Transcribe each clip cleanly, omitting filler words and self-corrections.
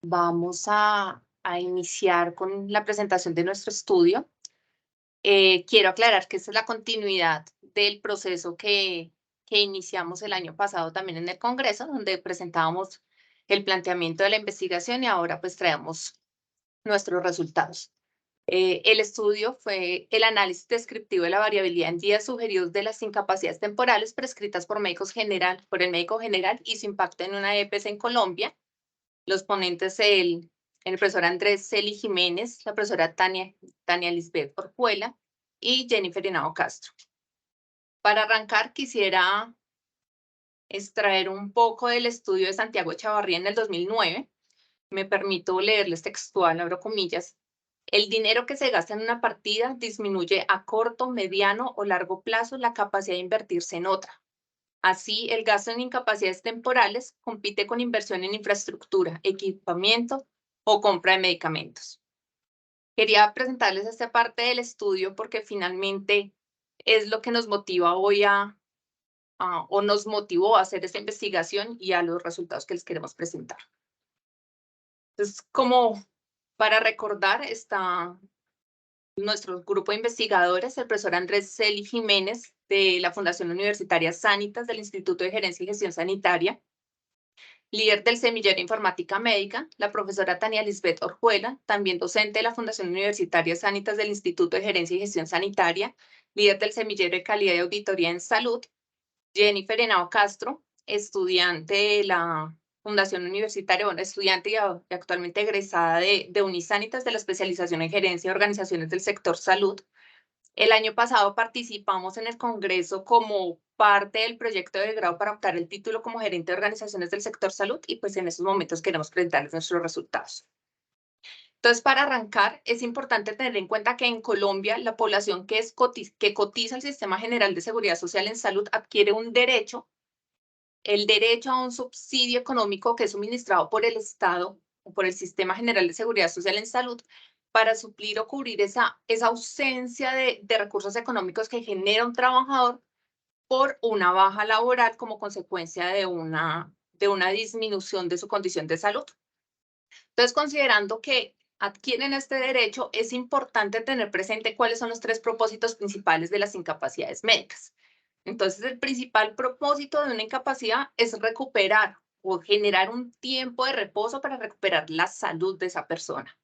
Vamos a iniciar con la presentación de nuestro estudio. Quiero aclarar que esta es la continuidad del proceso que iniciamos el año pasado también en el Congreso, donde presentábamos el planteamiento de la investigación y ahora pues traemos nuestros resultados. El estudio fue el análisis descriptivo de la variabilidad en días sugeridos de las incapacidades temporales prescritas por el médico general y su impacto en una EPS en Colombia. Los ponentes, el profesor Andrés Celi Jiménez, la profesora Tania Lisbeth Orjuela y Jennifer Henao Castro. Para arrancar, quisiera extraer un poco del estudio de Santiago Echavarría en el 2009. Me permito leerles textual, abro comillas. El dinero que se gasta en una partida disminuye a corto, mediano o largo plazo la capacidad de invertirse en otra. Así, el gasto en incapacidades temporales compite con inversión en infraestructura, equipamiento o compra de medicamentos. Quería presentarles esta parte del estudio porque finalmente es lo que nos motiva hoy o nos motivó a hacer esta investigación y a los resultados que les queremos presentar. Entonces, como para recordar, está nuestro grupo de investigadores, el profesor Andrés Celi Jiménez de la Fundación Universitaria Sanitas del Instituto de Gerencia y Gestión Sanitaria, líder del Semillero de Informática Médica, la profesora Tania Lisbeth Orjuela, también docente de la Fundación Universitaria Sanitas del Instituto de Gerencia y Gestión Sanitaria, líder del Semillero de Calidad y Auditoría en Salud, Jennifer Henao Castro, estudiante de la Fundación Universitaria, bueno, estudiante y actualmente egresada de Unisanitas de la especialización en Gerencia de Organizaciones del Sector Salud. El año pasado participamos en el Congreso como parte del proyecto de grado para optar el título como gerente de organizaciones del sector salud y pues en estos momentos queremos presentarles nuestros resultados. Entonces, para arrancar, es importante tener en cuenta que en Colombia la población que cotiza el Sistema General de Seguridad Social en Salud adquiere un derecho, el derecho a un subsidio económico que es suministrado por el Estado o por el Sistema General de Seguridad Social en Salud para suplir o cubrir esa ausencia de recursos económicos que genera un trabajador por una baja laboral como consecuencia de una disminución de su condición de salud. Entonces, considerando que adquieren este derecho, es importante tener presente cuáles son los tres propósitos principales de las incapacidades médicas. Entonces, el principal propósito de una incapacidad es recuperar o generar un tiempo de reposo para recuperar la salud de esa persona,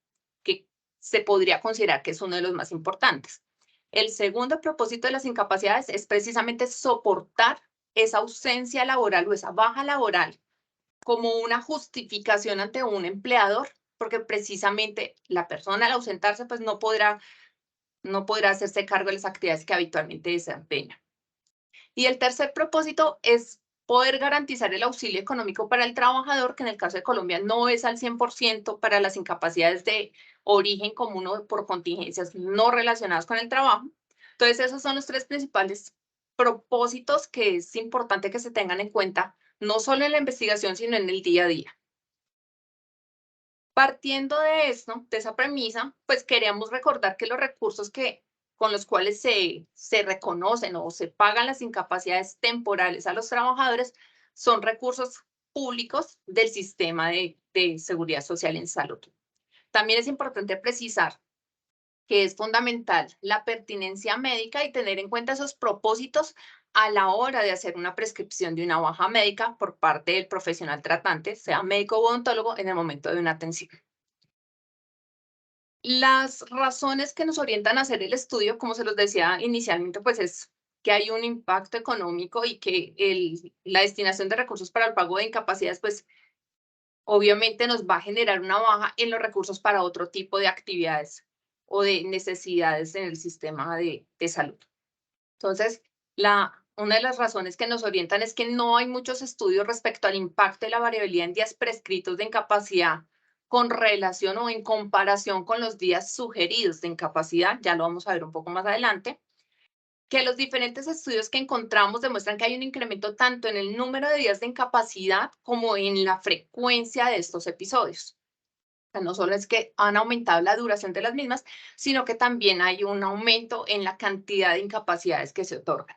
que se podría considerar que es uno de los más importantes. El segundo propósito de las incapacidades es precisamente soportar esa ausencia laboral o esa baja laboral como una justificación ante un empleador, porque precisamente la persona al ausentarse pues no podrá hacerse cargo de las actividades que habitualmente desempeña. Y el tercer propósito es poder garantizar el auxilio económico para el trabajador, que en el caso de Colombia no es al 100% para las incapacidades de origen común o por contingencias no relacionadas con el trabajo. Entonces, esos son los tres principales propósitos que es importante que se tengan en cuenta, no solo en la investigación, sino en el día a día. Partiendo de esto, de esa premisa, pues queremos recordar que los recursos con los cuales se reconocen o se pagan las incapacidades temporales a los trabajadores son recursos públicos del sistema de seguridad social en salud. También es importante precisar que es fundamental la pertinencia médica y tener en cuenta esos propósitos a la hora de hacer una prescripción de una baja médica por parte del profesional tratante, sea médico o odontólogo, en el momento de una atención. Las razones que nos orientan a hacer el estudio, como se los decía inicialmente, pues es que hay un impacto económico y que la destinación de recursos para el pago de incapacidades, pues obviamente nos va a generar una baja en los recursos para otro tipo de actividades o de necesidades en el sistema de salud. Entonces, una de las razones que nos orientan es que no hay muchos estudios respecto al impacto de la variabilidad en días prescritos de incapacidad con relación o en comparación con los días sugeridos de incapacidad, ya lo vamos a ver un poco más adelante, que los diferentes estudios que encontramos demuestran que hay un incremento tanto en el número de días de incapacidad como en la frecuencia de estos episodios. O sea, no solo es que han aumentado la duración de las mismas, sino que también hay un aumento en la cantidad de incapacidades que se otorgan.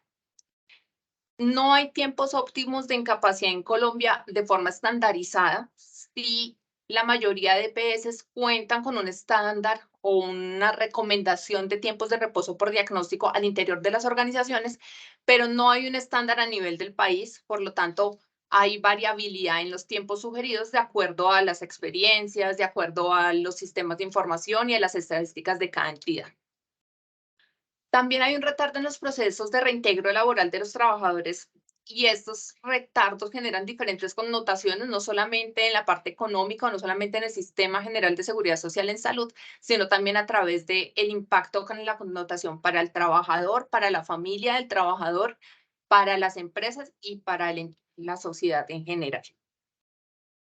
No hay tiempos óptimos de incapacidad en Colombia de forma estandarizada. Sí, la mayoría de EPS cuentan con un estándar o una recomendación de tiempos de reposo por diagnóstico al interior de las organizaciones, pero no hay un estándar a nivel del país, por lo tanto, hay variabilidad en los tiempos sugeridos de acuerdo a las experiencias, de acuerdo a los sistemas de información y a las estadísticas de cada entidad. También hay un retardo en los procesos de reintegro laboral de los trabajadores y estos retardos generan diferentes connotaciones, no solamente en la parte económica, no solamente en el sistema general de seguridad social en salud, sino también a través del impacto con la connotación para el trabajador, para la familia del trabajador, para las empresas y para la sociedad en general.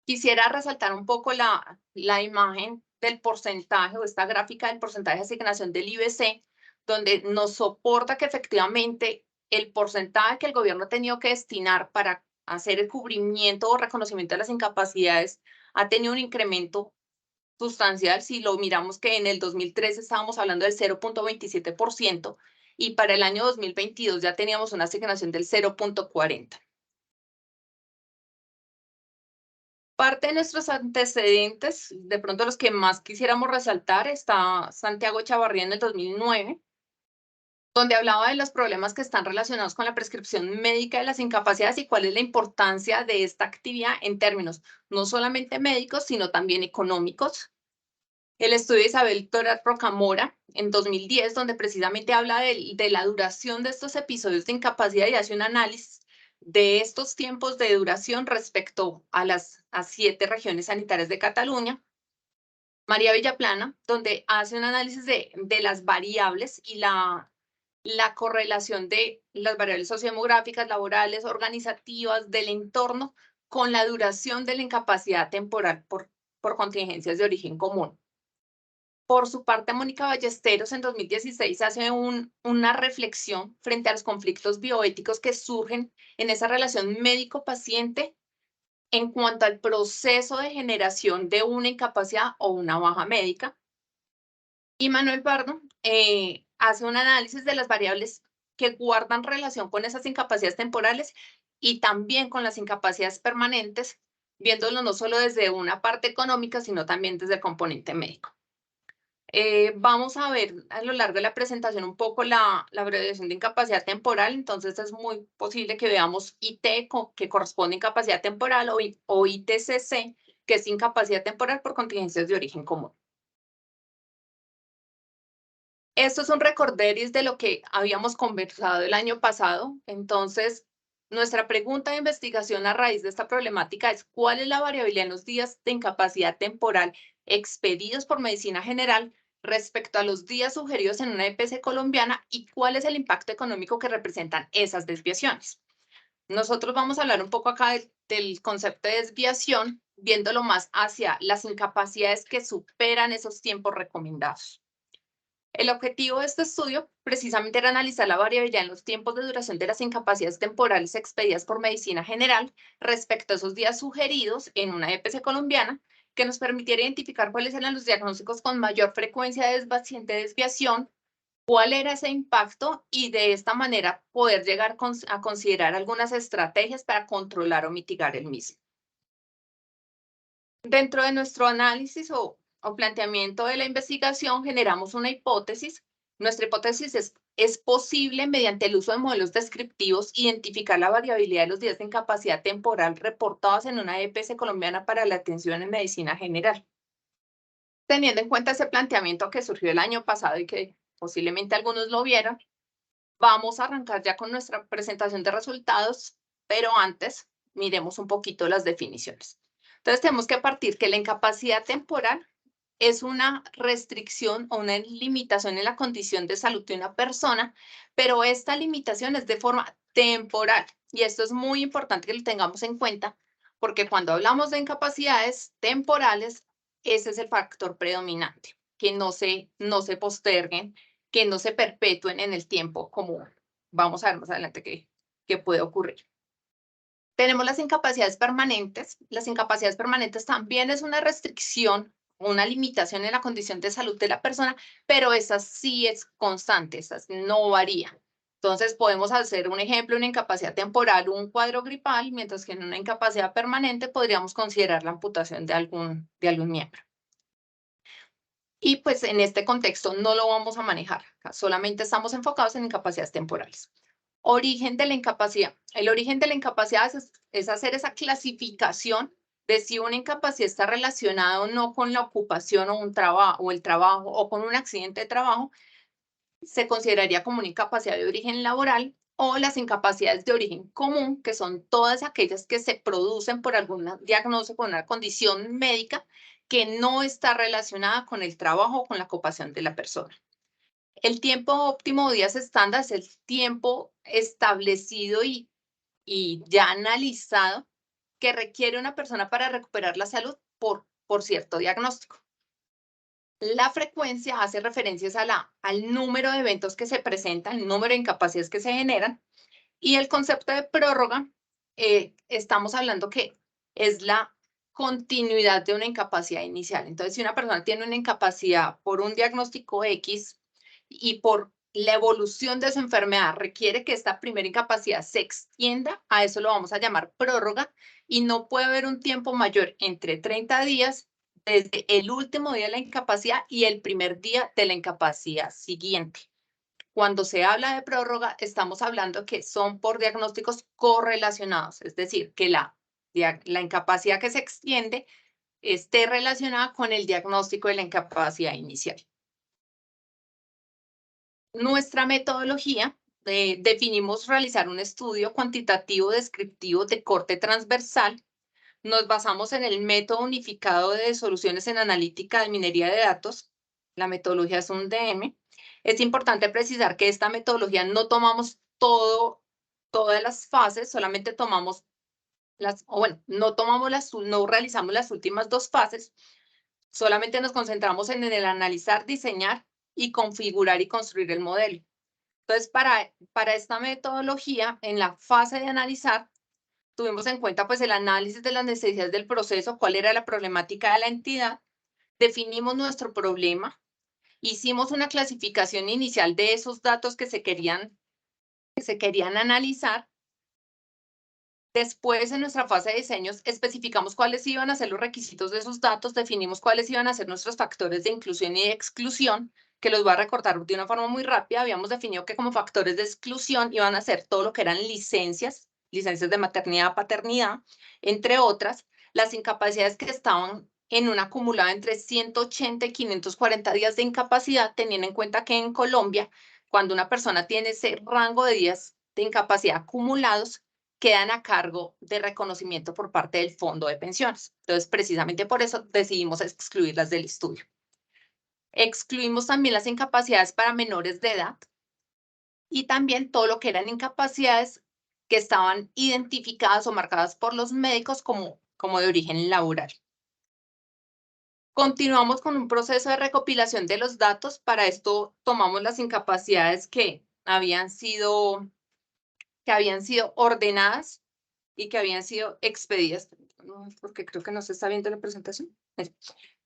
Quisiera resaltar un poco la imagen del porcentaje o esta gráfica del porcentaje de asignación del IBC, donde nos soporta que efectivamente el porcentaje que el gobierno ha tenido que destinar para hacer el cubrimiento o reconocimiento de las incapacidades ha tenido un incremento sustancial. Si lo miramos que en el 2013 estábamos hablando del 0.27% y para el año 2022 ya teníamos una asignación del 0.40%. Parte de nuestros antecedentes, de pronto los que más quisiéramos resaltar, está Santiago Chavarría en el 2009, donde hablaba de los problemas que están relacionados con la prescripción médica de las incapacidades y cuál es la importancia de esta actividad en términos no solamente médicos, sino también económicos. El estudio de Isabel Tora Rocamora en 2010, donde precisamente habla de la duración de estos episodios de incapacidad y hace un análisis de estos tiempos de duración respecto a las 7 regiones sanitarias de Cataluña. María Villaplana, donde hace un análisis de las variables y la correlación de las variables sociodemográficas, laborales, organizativas, del entorno, con la duración de la incapacidad temporal por contingencias de origen común. Por su parte, Mónica Ballesteros en 2016 hace una reflexión frente a los conflictos bioéticos que surgen en esa relación médico-paciente en cuanto al proceso de generación de una incapacidad o una baja médica. Y Manuel Pardo hace un análisis de las variables que guardan relación con esas incapacidades temporales y también con las incapacidades permanentes, viéndolo no solo desde una parte económica, sino también desde el componente médico. Vamos a ver a lo largo de la presentación un poco la abreviación de incapacidad temporal, entonces es muy posible que veamos IT, que corresponde a incapacidad temporal, o ITCC, que es incapacidad temporal por contingencias de origen común. Esto es un recorderis de lo que habíamos conversado el año pasado, entonces nuestra pregunta de investigación a raíz de esta problemática es ¿cuál es la variabilidad en los días de incapacidad temporal expedidos por medicina general respecto a los días sugeridos en una EPS colombiana y cuál es el impacto económico que representan esas desviaciones? Nosotros vamos a hablar un poco acá del concepto de desviación, viéndolo más hacia las incapacidades que superan esos tiempos recomendados. El objetivo de este estudio precisamente era analizar la variabilidad en los tiempos de duración de las incapacidades temporales expedidas por medicina general respecto a esos días sugeridos en una EPS colombiana, que nos permitiera identificar cuáles eran los diagnósticos con mayor frecuencia de desviación, cuál era ese impacto y de esta manera poder llegar a considerar algunas estrategias para controlar o mitigar el mismo. Dentro de nuestro análisis o planteamiento de la investigación, generamos una hipótesis. Nuestra hipótesis es posible, mediante el uso de modelos descriptivos, identificar la variabilidad de los días de incapacidad temporal reportados en una EPS colombiana para la atención en medicina general. Teniendo en cuenta ese planteamiento que surgió el año pasado y que posiblemente algunos lo vieron, vamos a arrancar ya con nuestra presentación de resultados, pero antes miremos un poquito las definiciones. Entonces tenemos que partir que la incapacidad temporal es una restricción o una limitación en la condición de salud de una persona, pero esta limitación es de forma temporal. Y esto es muy importante que lo tengamos en cuenta, porque cuando hablamos de incapacidades temporales, ese es el factor predominante, que no se posterguen, que no se perpetúen en el tiempo, como vamos a ver más adelante que puede ocurrir. Tenemos las incapacidades permanentes. Las incapacidades permanentes también es una restricción, una limitación en la condición de salud de la persona, pero esa sí es constante, esa no varía. Entonces, podemos hacer un ejemplo, una incapacidad temporal o un cuadro gripal, mientras que en una incapacidad permanente podríamos considerar la amputación de algún miembro. Y pues en este contexto no lo vamos a manejar, solamente estamos enfocados en incapacidades temporales. Origen de la incapacidad. El origen de la incapacidad es hacer esa clasificación de si una incapacidad está relacionada o no con la ocupación o un trabajo o el trabajo o con un accidente de trabajo, se consideraría como una incapacidad de origen laboral, o las incapacidades de origen común, que son todas aquellas que se producen por algún diagnóstico, por una condición médica que no está relacionada con el trabajo o con la ocupación de la persona. El tiempo óptimo o días estándar es el tiempo establecido y ya analizado que requiere una persona para recuperar la salud por cierto diagnóstico. La frecuencia hace referencias al número de eventos que se presentan, el número de incapacidades que se generan, y el concepto de prórroga, estamos hablando que es la continuidad de una incapacidad inicial. Entonces, si una persona tiene una incapacidad por un diagnóstico X y por la evolución de su enfermedad requiere que esta primera incapacidad se extienda, a eso lo vamos a llamar prórroga, y no puede haber un tiempo mayor entre 30 días desde el último día de la incapacidad y el primer día de la incapacidad siguiente. Cuando se habla de prórroga, estamos hablando que son por diagnósticos correlacionados, es decir, que la incapacidad que se extiende esté relacionada con el diagnóstico de la incapacidad inicial. Nuestra metodología, definimos realizar un estudio cuantitativo descriptivo de corte transversal. Nos basamos en el método unificado de soluciones en analítica de minería de datos. La metodología es un DM. Es importante precisar que esta metodología no tomamos todas las fases, solamente tomamos no realizamos las últimas dos fases, solamente nos concentramos en el analizar, diseñar y configurar y construir el modelo. Entonces, para esta metodología, en la fase de analizar, tuvimos en cuenta pues el análisis de las necesidades del proceso, cuál era la problemática de la entidad, definimos nuestro problema, hicimos una clasificación inicial de esos datos que se querían analizar. Después, en nuestra fase de diseños, especificamos cuáles iban a ser los requisitos de esos datos, definimos cuáles iban a ser nuestros factores de inclusión y de exclusión, que los voy a recordar de una forma muy rápida. Habíamos definido que como factores de exclusión iban a ser todo lo que eran licencias de maternidad, paternidad, entre otras, las incapacidades que estaban en una acumulada entre 180 y 540 días de incapacidad, teniendo en cuenta que en Colombia, cuando una persona tiene ese rango de días de incapacidad acumulados, quedan a cargo de reconocimiento por parte del fondo de pensiones. Entonces, precisamente por eso decidimos excluirlas del estudio. Excluimos también las incapacidades para menores de edad y también todo lo que eran incapacidades que estaban identificadas o marcadas por los médicos como de origen laboral. Continuamos con un proceso de recopilación de los datos. Para esto tomamos las incapacidades que habían sido ordenadas y que habían sido expedidas, porque creo que no se está viendo la presentación.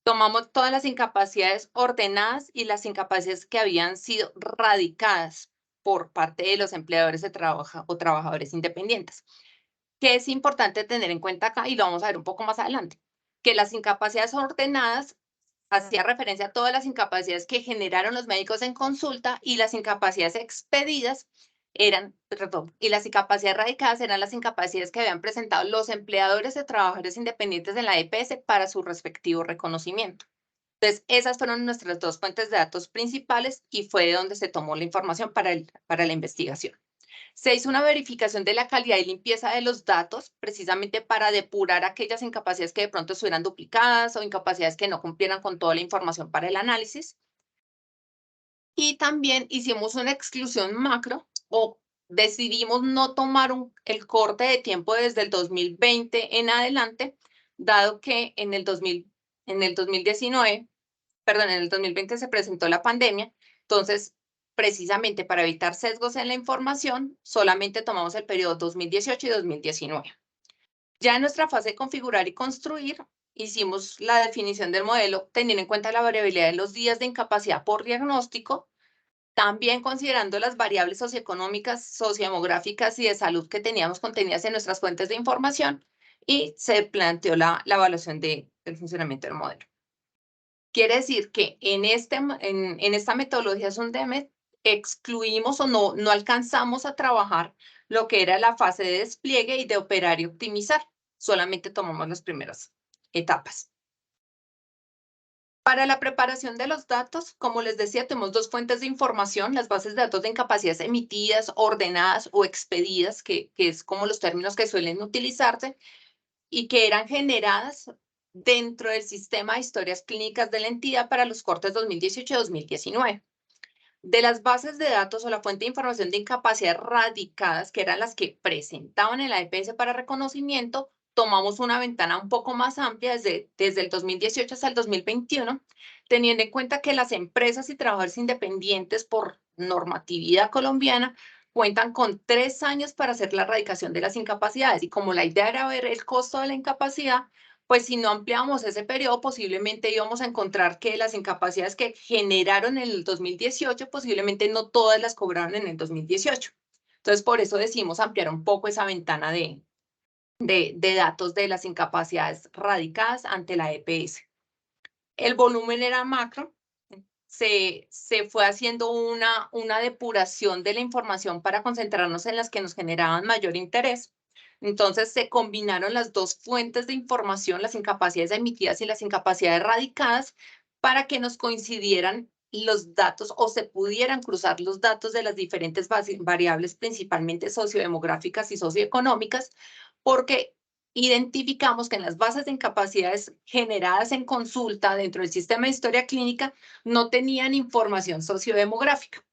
Tomamos todas las incapacidades ordenadas y las incapacidades que habían sido radicadas por parte de los empleadores de trabajo o trabajadores independientes. ¿Qué es importante tener en cuenta acá? Y lo vamos a ver un poco más adelante, que las incapacidades ordenadas hacía referencia a todas las incapacidades que generaron los médicos en consulta, y las incapacidades expedidas y las incapacidades radicadas eran las incapacidades que habían presentado los empleadores de trabajadores independientes en la EPS para su respectivo reconocimiento. Entonces, esas fueron nuestras dos fuentes de datos principales y fue de donde se tomó la información para la investigación. Se hizo una verificación de la calidad y limpieza de los datos, precisamente para depurar aquellas incapacidades que de pronto estuvieran duplicadas o incapacidades que no cumplieran con toda la información para el análisis. Y también hicimos una exclusión macro, o decidimos no tomar el corte de tiempo desde el 2020 en adelante, dado que en el 2019, perdón, en el 2020 se presentó la pandemia. Entonces, precisamente para evitar sesgos en la información, solamente tomamos el periodo 2018 y 2019. Ya en nuestra fase de configurar y construir, hicimos la definición del modelo teniendo en cuenta la variabilidad de los días de incapacidad por diagnóstico, También considerando las variables socioeconómicas, sociodemográficas y de salud que teníamos contenidas en nuestras fuentes de información, y se planteó la evaluación del funcionamiento del modelo. Quiere decir que en esta metodología Sundeme excluimos o no alcanzamos a trabajar lo que era la fase de despliegue y de operar y optimizar. Solamente tomamos las primeras etapas. Para la preparación de los datos, como les decía, tenemos dos fuentes de información: las bases de datos de incapacidades emitidas, ordenadas o expedidas, que es como los términos que suelen utilizarse, y que eran generadas dentro del sistema de historias clínicas de la entidad para los cortes 2018-2019. De las bases de datos o la fuente de información de incapacidades radicadas, que eran las que presentaban en la EPS para reconocimiento, tomamos una ventana un poco más amplia desde el 2018 hasta el 2021, teniendo en cuenta que las empresas y trabajadores independientes por normatividad colombiana cuentan con 3 años para hacer la erradicación de las incapacidades. Y como la idea era ver el costo de la incapacidad, pues si no ampliamos ese periodo, posiblemente íbamos a encontrar que las incapacidades que generaron en el 2018, posiblemente no todas las cobraron en el 2018. Entonces, por eso decidimos ampliar un poco esa ventana de datos de las incapacidades radicadas ante la EPS. El volumen era macro. Se fue haciendo una depuración de la información para concentrarnos en las que nos generaban mayor interés. Entonces se combinaron las dos fuentes de información, las incapacidades emitidas y las incapacidades radicadas, para que nos coincidieran los datos o se pudieran cruzar los datos de las diferentes variables, principalmente sociodemográficas y socioeconómicas, porque identificamos que en las bases de incapacidades generadas en consulta dentro del sistema de historia clínica no tenían información sociodemográfica,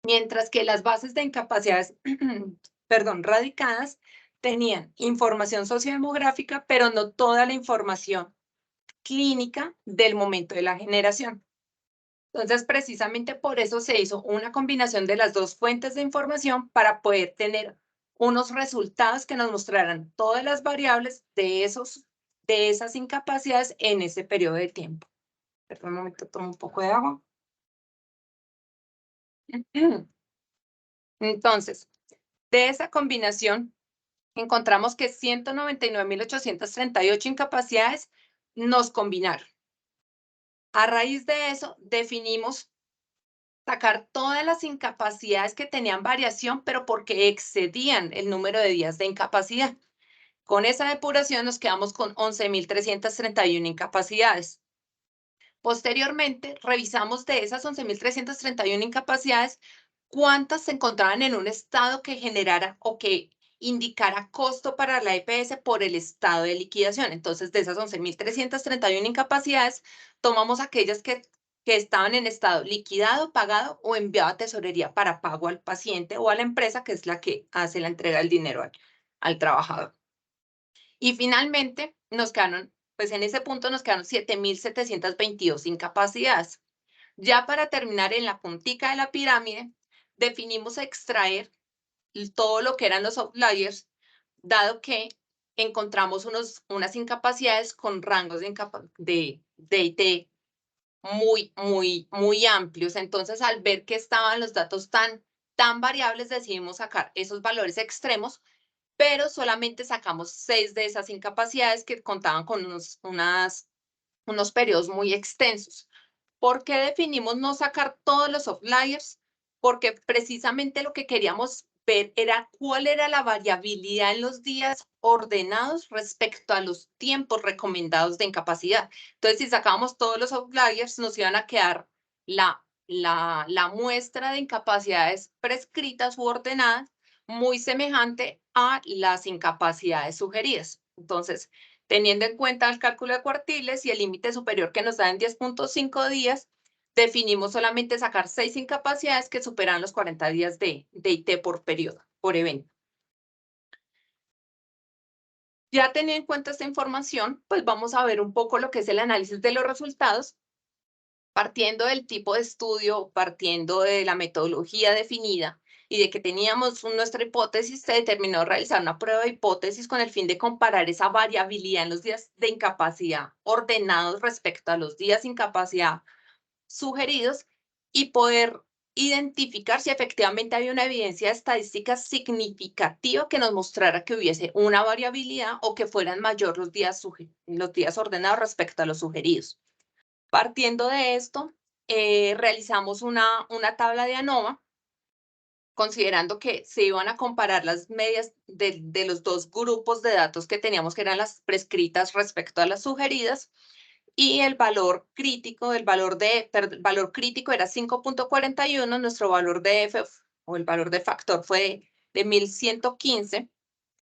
mientras que las bases de incapacidades, perdón, radicadas tenían información sociodemográfica, pero no toda la información clínica del momento de la generación. Entonces, precisamente por eso se hizo una combinación de las dos fuentes de información para poder tener unos resultados que nos mostraran todas las variables de esas incapacidades en ese periodo de tiempo. Perdón, un momento, tomo un poco de agua. Entonces, de esa combinación, encontramos que 199.838 incapacidades nos combinaron. A raíz de eso, definimos sacar todas las incapacidades que tenían variación, pero porque excedían el número de días de incapacidad. Con esa depuración nos quedamos con 11.331 incapacidades. Posteriormente, revisamos de esas 11.331 incapacidades, cuántas se encontraban en un estado que generara o que indicara costo para la EPS por el estado de liquidación. Entonces, de esas 11.331 incapacidades, tomamos aquellas que estaban en estado liquidado, pagado o enviado a tesorería para pago al paciente o a la empresa, que es la que hace la entrega del dinero al trabajador. Y finalmente, pues en ese punto nos quedaron 7.722 incapacidades. Ya para terminar, en la puntica de la pirámide, definimos extraer todo lo que eran los outliers, dado que encontramos unas incapacidades con rangos de IT muy amplios. Entonces, al ver que estaban los datos tan variables, decidimos sacar esos valores extremos, pero solamente sacamos 6 de esas incapacidades que contaban con unos periodos muy extensos. ¿Por qué definimos no sacar todos los outliers? Porque precisamente lo que queríamos ver era cuál era la variabilidad en los días ordenados respecto a los tiempos recomendados de incapacidad. Entonces, si sacábamos todos los outliers, nos iban a quedar la muestra de incapacidades prescritas u ordenadas muy semejante a las incapacidades sugeridas. Entonces, teniendo en cuenta el cálculo de cuartiles y el límite superior que nos da en 10.5 días, definimos solamente sacar 6 incapacidades que superan los 40 días de IT por periodo, por evento. Ya teniendo en cuenta esta información, pues vamos a ver un poco lo que es el análisis de los resultados. Partiendo del tipo de estudio, partiendo de la metodología definida y de que teníamos nuestra hipótesis, se determinó realizar una prueba de hipótesis con el fin de comparar esa variabilidad en los días de incapacidad ordenados respecto a los días de incapacidad sugeridos y poder identificar si efectivamente había una evidencia estadística significativa que nos mostrara que hubiese una variabilidad o que fueran mayor los días ordenados respecto a los sugeridos. Partiendo de esto, realizamos una tabla de ANOVA, considerando que se iban a comparar las medias de los dos grupos de datos que teníamos, que eran las prescritas respecto a las sugeridas, y el valor crítico, valor crítico era 5.41, nuestro valor de F o el valor de factor fue de 1115,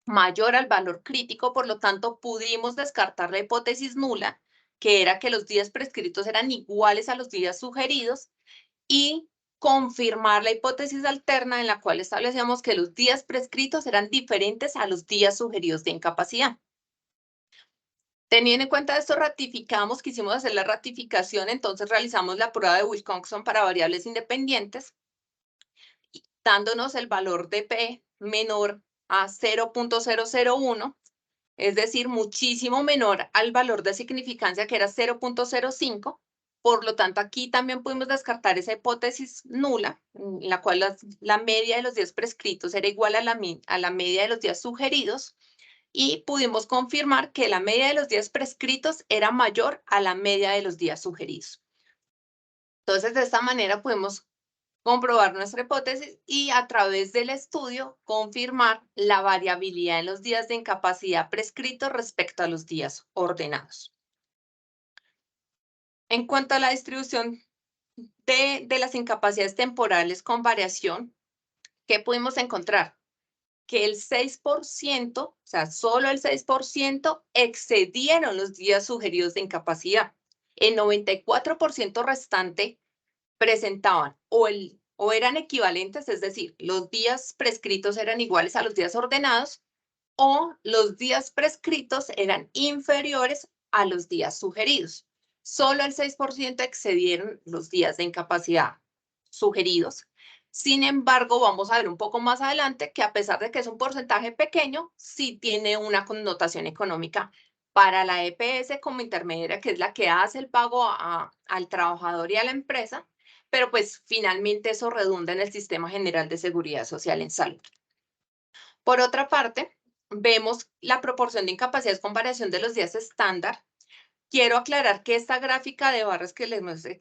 mayor al valor crítico, por lo tanto pudimos descartar la hipótesis nula, que era que los días prescritos eran iguales a los días sugeridos, y confirmar la hipótesis alterna en la cual establecíamos que los días prescritos eran diferentes a los días sugeridos de incapacidad. Teniendo en cuenta esto, quisimos hacer la ratificación, entonces realizamos la prueba de Wilcoxon para variables independientes, dándonos el valor de P menor a 0.001, es decir, muchísimo menor al valor de significancia, que era 0.05. Por lo tanto, aquí también pudimos descartar esa hipótesis nula, en la cual la media de los días prescritos era igual a la media de los días sugeridos, y pudimos confirmar que la media de los días prescritos era mayor a la media de los días sugeridos. Entonces, de esta manera pudimos comprobar nuestra hipótesis y, a través del estudio, confirmar la variabilidad en los días de incapacidad prescritos respecto a los días ordenados. En cuanto a la distribución de las incapacidades temporales con variación, ¿qué pudimos encontrar? Que el 6%, o sea, solo el 6% excedieron los días sugeridos de incapacidad. El 94% restante presentaban o eran equivalentes, es decir, los días prescritos eran iguales a los días ordenados, o los días prescritos eran inferiores a los días sugeridos. Solo el 6% excedieron los días de incapacidad sugeridos. Sin embargo, vamos a ver un poco más adelante que, a pesar de que es un porcentaje pequeño, sí tiene una connotación económica para la EPS como intermediaria, que es la que hace el pago al trabajador y a la empresa, pero pues finalmente eso redunda en el Sistema General de Seguridad Social en Salud. Por otra parte, vemos la proporción de incapacidades con variación de los días estándar. Quiero aclarar que esta gráfica de barras que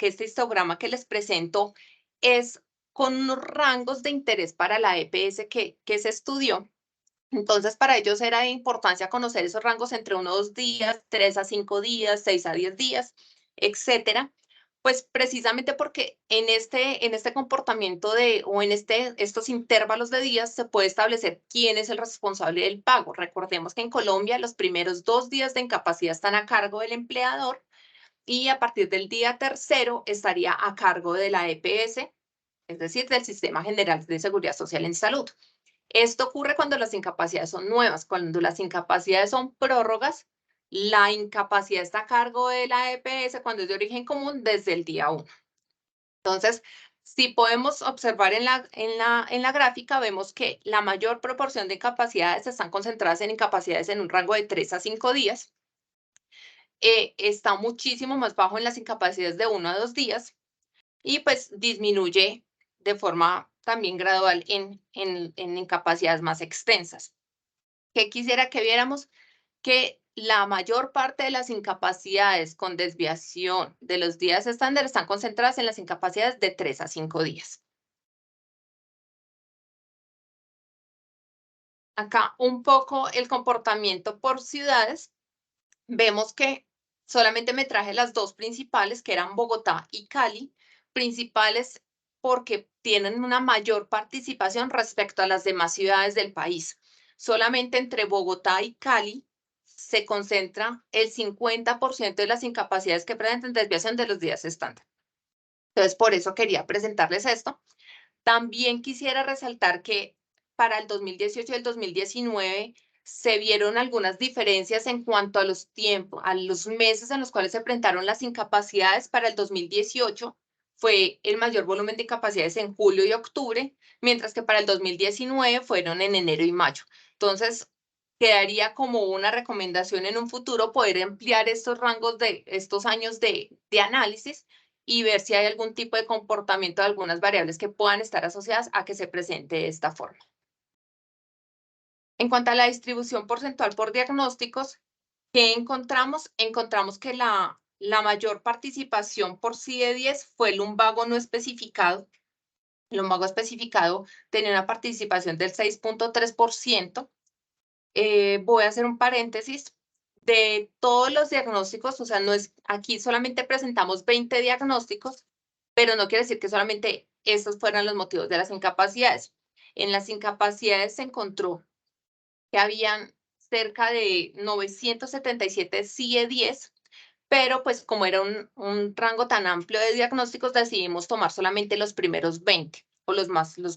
este histograma que les presento es con unos rangos de interés para la EPS que se estudió. Entonces, para ellos era de importancia conocer esos rangos entre 1 a 2 días, 3 a 5 días, 6 a 10 días, etcétera. Pues precisamente porque en este comportamiento o en estos intervalos de días se puede establecer quién es el responsable del pago. Recordemos que en Colombia los primeros 2 días de incapacidad están a cargo del empleador, y a partir del día tercero estaría a cargo de la EPS, es decir, del Sistema General de Seguridad Social en Salud. Esto ocurre cuando las incapacidades son nuevas. Cuando las incapacidades son prórrogas, la incapacidad está a cargo de la EPS cuando es de origen común desde el día 1. Entonces, si podemos observar en la gráfica, vemos que la mayor proporción de incapacidades están concentradas en incapacidades en un rango de 3 a 5 días. Está muchísimo más bajo en las incapacidades de 1 a 2 días, y pues disminuye de forma también gradual en incapacidades más extensas. ¿Qué quisiera que viéramos? Que la mayor parte de las incapacidades con desviación de los días estándar están concentradas en las incapacidades de 3 a 5 días. Acá un poco el comportamiento por ciudades. Vemos que solamente me traje las dos principales, que eran Bogotá y Cali, principales porque tienen una mayor participación respecto a las demás ciudades del país. Solamente entre Bogotá y Cali se concentra el 50% de las incapacidades que presentan desviación de los días estándar. Entonces, por eso quería presentarles esto. También quisiera resaltar que para el 2018 y el 2019 se vieron algunas diferencias en cuanto a los tiempos, a los meses en los cuales se presentaron las incapacidades. Para el 2018 fue el mayor volumen de incapacidades en julio y octubre, mientras que para el 2019 fueron en enero y mayo. Entonces, quedaría como una recomendación en un futuro poder ampliar estos rangos de estos años de análisis y ver si hay algún tipo de comportamiento de algunas variables que puedan estar asociadas a que se presente de esta forma. En cuanto a la distribución porcentual por diagnósticos, ¿qué encontramos? Encontramos que la mayor participación por CIE-10 fue el lumbago no especificado. El lumbago especificado tenía una participación del 6.3%. Voy a hacer un paréntesis. De todos los diagnósticos, o sea, no es, aquí solamente presentamos 20 diagnósticos, pero no quiere decir que solamente esos fueran los motivos de las incapacidades. En las incapacidades se encontró que habían cerca de 977 CIE-10, pero pues como era un rango tan amplio de diagnósticos, decidimos tomar solamente los primeros 20 o los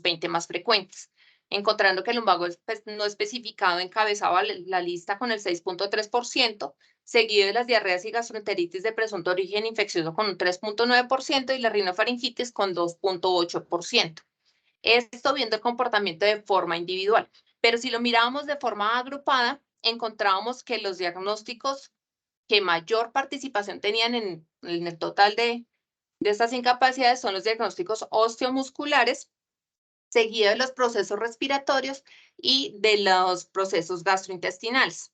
20 más frecuentes, encontrando que el lumbago no especificado encabezaba la lista con el 6.3%, seguido de las diarreas y gastroenteritis de presunto origen infeccioso con un 3.9% y la rinofaringitis con 2.8%. Esto viendo el comportamiento de forma individual. Pero si lo mirábamos de forma agrupada, encontrábamos que los diagnósticos que mayor participación tenían en el total de estas incapacidades son los diagnósticos osteomusculares, seguido de los procesos respiratorios y de los procesos gastrointestinales.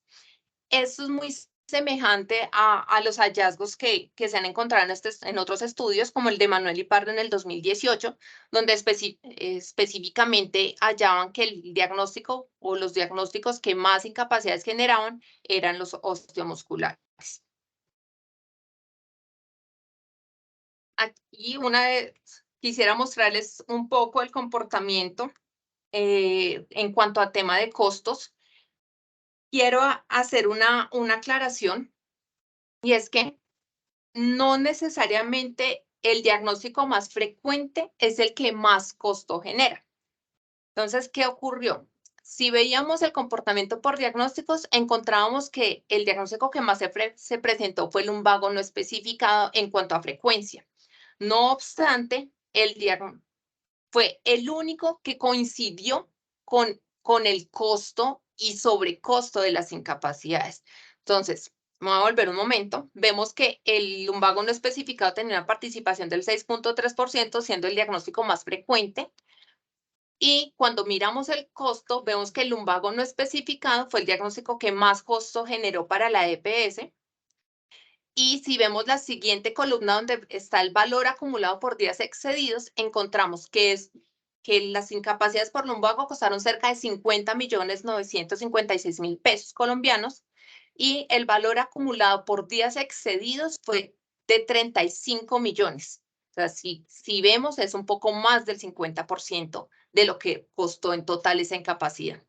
Esto es muy semejante a los hallazgos que se han encontrado en otros estudios, como el de Manuel y Pardo en el 2018, donde específicamente hallaban que el diagnóstico o los diagnósticos que más incapacidades generaban eran los osteomusculares. Aquí quisiera mostrarles un poco el comportamiento en cuanto a tema de costos. Quiero hacer una aclaración, y es que no necesariamente el diagnóstico más frecuente es el que más costo genera. Entonces, ¿qué ocurrió? Si veíamos el comportamiento por diagnósticos, encontrábamos que el diagnóstico que más se presentó fue el lumbago no especificado en cuanto a frecuencia. No obstante, el diagnóstico fue el único que coincidió con el costo y sobrecosto de las incapacidades. Entonces, me voy a volver un momento. Vemos que el lumbago no especificado tenía una participación del 6.3%, siendo el diagnóstico más frecuente. Y cuando miramos el costo, vemos que el lumbago no especificado fue el diagnóstico que más costo generó para la EPS. Y si vemos la siguiente columna donde está el valor acumulado por días excedidos, encontramos que las incapacidades por lumbago costaron cerca de 50.956.000 pesos colombianos y el valor acumulado por días excedidos fue de 35 millones. O sea, si vemos, es un poco más del 50% de lo que costó en total esa incapacidad.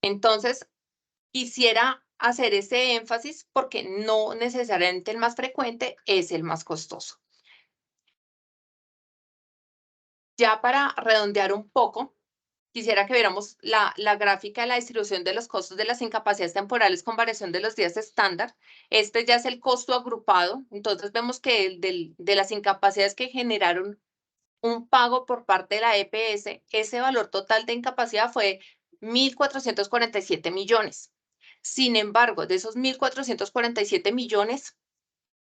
Entonces, quisiera hacer ese énfasis porque no necesariamente el más frecuente es el más costoso. Ya para redondear un poco, quisiera que viéramos la gráfica de la distribución de los costos de las incapacidades temporales con variación de los días estándar. Este ya es el costo agrupado. Entonces vemos que de las incapacidades que generaron un pago por parte de la EPS, ese valor total de incapacidad fue 1.447 millones. Sin embargo, de esos 1.447 millones,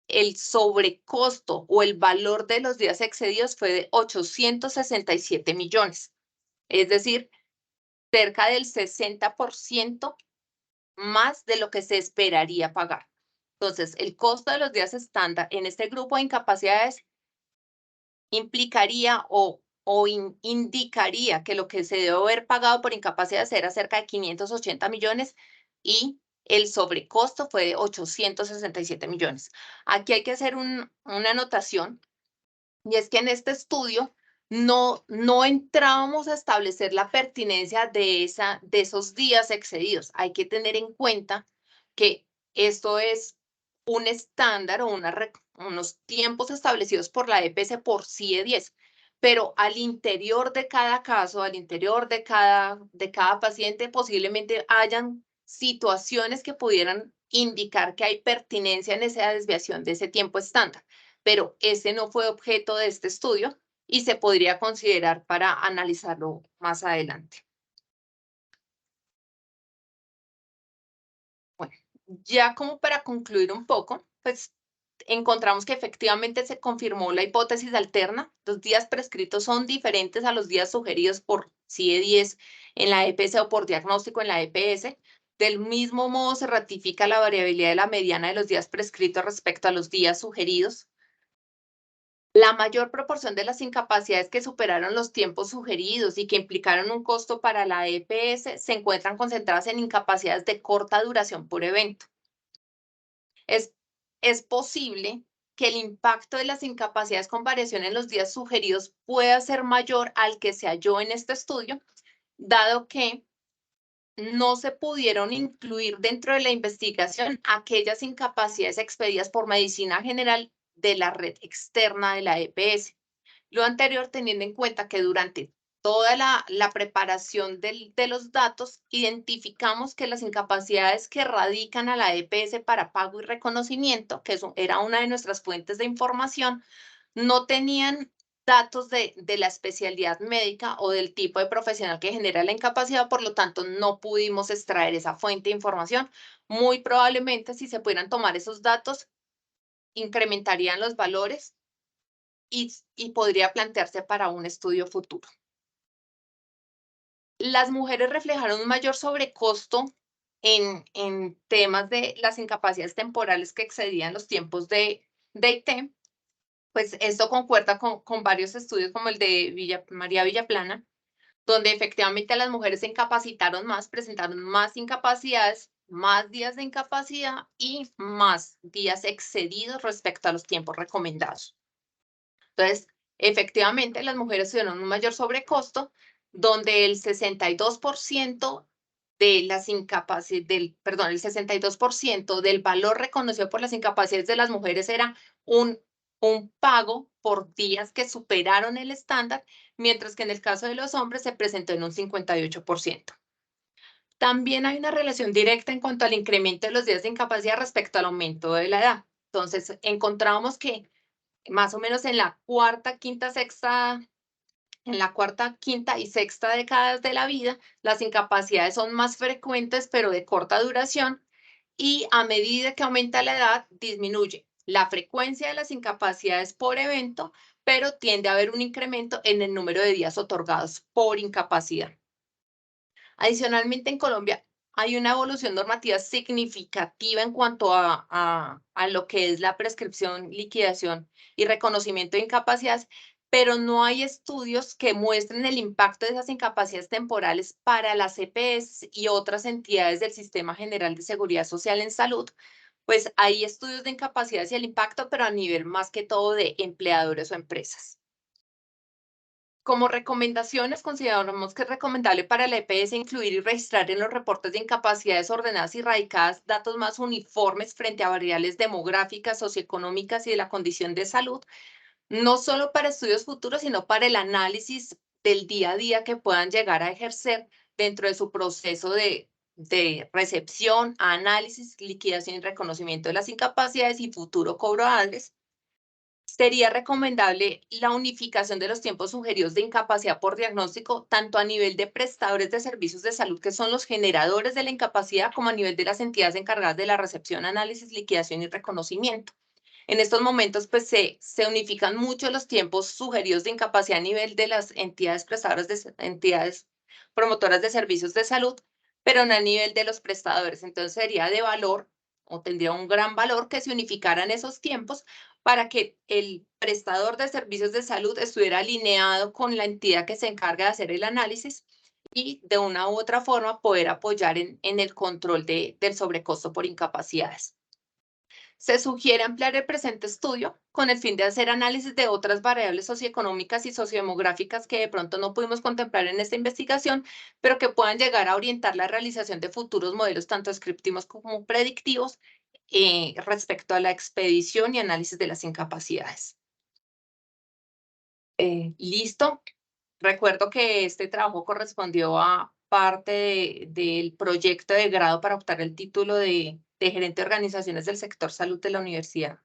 el sobrecosto o el valor de los días excedidos fue de 867 millones. Es decir, cerca del 60% más de lo que se esperaría pagar. Entonces, el costo de los días estándar en este grupo de incapacidades implicaría indicaría que lo que se debe haber pagado por incapacidad era cerca de 580 millones y el sobrecosto fue de 867 millones. Aquí hay que hacer una anotación, y es que en este estudio no entrábamos a establecer la pertinencia de esos días excedidos. Hay que tener en cuenta que esto es un estándar o unos tiempos establecidos por la EPS por CIE-10, pero al interior de cada caso, al interior de cada paciente, posiblemente hayan situaciones que pudieran indicar que hay pertinencia en esa desviación de ese tiempo estándar, pero ese no fue objeto de este estudio y se podría considerar para analizarlo más adelante. Bueno, ya como para concluir un poco, pues encontramos que efectivamente se confirmó la hipótesis alterna. Los días prescritos son diferentes a los días sugeridos por CIE-10 en la EPS o por diagnóstico en la EPS. Del mismo modo, se ratifica la variabilidad de la mediana de los días prescritos respecto a los días sugeridos. La mayor proporción de las incapacidades que superaron los tiempos sugeridos y que implicaron un costo para la EPS se encuentran concentradas en incapacidades de corta duración por evento. Es posible que el impacto de las incapacidades con variación en los días sugeridos pueda ser mayor al que se halló en este estudio, dado que no se pudieron incluir dentro de la investigación aquellas incapacidades expedidas por medicina general de la red externa de la EPS. Lo anterior teniendo en cuenta que durante toda la preparación de los datos, identificamos que las incapacidades que radican a la EPS para pago y reconocimiento, que eso era una de nuestras fuentes de información, no tenían datos de la especialidad médica o del tipo de profesional que genera la incapacidad, por lo tanto, no pudimos extraer esa fuente de información. Muy probablemente, si se pudieran tomar esos datos, incrementarían los valores y podría plantearse para un estudio futuro. Las mujeres reflejaron un mayor sobrecosto en temas de las incapacidades temporales que excedían los tiempos de IT. Pues esto concuerda con varios estudios como el de María Villaplana, donde efectivamente las mujeres se incapacitaron más, presentaron más incapacidades, más días de incapacidad y más días excedidos respecto a los tiempos recomendados. Entonces, efectivamente, las mujeres tuvieron un mayor sobrecosto, donde el 62% de las incapacidades, el 62% del valor reconocido por las incapacidades de las mujeres era un pago por días que superaron el estándar, mientras que en el caso de los hombres se presentó en un 58%. También hay una relación directa en cuanto al incremento de los días de incapacidad respecto al aumento de la edad. Entonces, encontramos que más o menos en la cuarta, quinta y sexta décadas de la vida, las incapacidades son más frecuentes, pero de corta duración, y a medida que aumenta la edad, disminuye la frecuencia de las incapacidades por evento, pero tiende a haber un incremento en el número de días otorgados por incapacidad. Adicionalmente, en Colombia hay una evolución normativa significativa en cuanto a lo que es la prescripción, liquidación y reconocimiento de incapacidades, pero no hay estudios que muestren el impacto de esas incapacidades temporales para las EPS y otras entidades del Sistema General de Seguridad Social en Salud. Pues hay estudios de incapacidades y el impacto, pero a nivel más que todo de empleadores o empresas. Como recomendaciones, consideramos que es recomendable para la EPS incluir y registrar en los reportes de incapacidades ordenadas y radicadas datos más uniformes frente a variables demográficas, socioeconómicas y de la condición de salud, no solo para estudios futuros, sino para el análisis del día a día que puedan llegar a ejercer dentro de su proceso de recepción, análisis, liquidación y reconocimiento de las incapacidades y futuro cobro ADRES. Sería recomendable la unificación de los tiempos sugeridos de incapacidad por diagnóstico, tanto a nivel de prestadores de servicios de salud, que son los generadores de la incapacidad, como a nivel de las entidades encargadas de la recepción, análisis, liquidación y reconocimiento. En estos momentos, pues se unifican mucho los tiempos sugeridos de incapacidad a nivel de las entidades entidades promotoras de servicios de salud, pero no a nivel de los prestadores. Entonces sería de valor o tendría un gran valor que se unificaran esos tiempos para que el prestador de servicios de salud estuviera alineado con la entidad que se encarga de hacer el análisis y de una u otra forma poder apoyar en el control del sobrecosto por incapacidades. Se sugiere ampliar el presente estudio con el fin de hacer análisis de otras variables socioeconómicas y sociodemográficas que de pronto no pudimos contemplar en esta investigación, pero que puedan llegar a orientar la realización de futuros modelos tanto descriptivos como predictivos respecto a la expedición y análisis de las incapacidades. Listo. Recuerdo que este trabajo correspondió a parte del proyecto de grado para optar el título de gerente de organizaciones del sector salud de la Universidad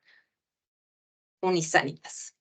Unisanitas.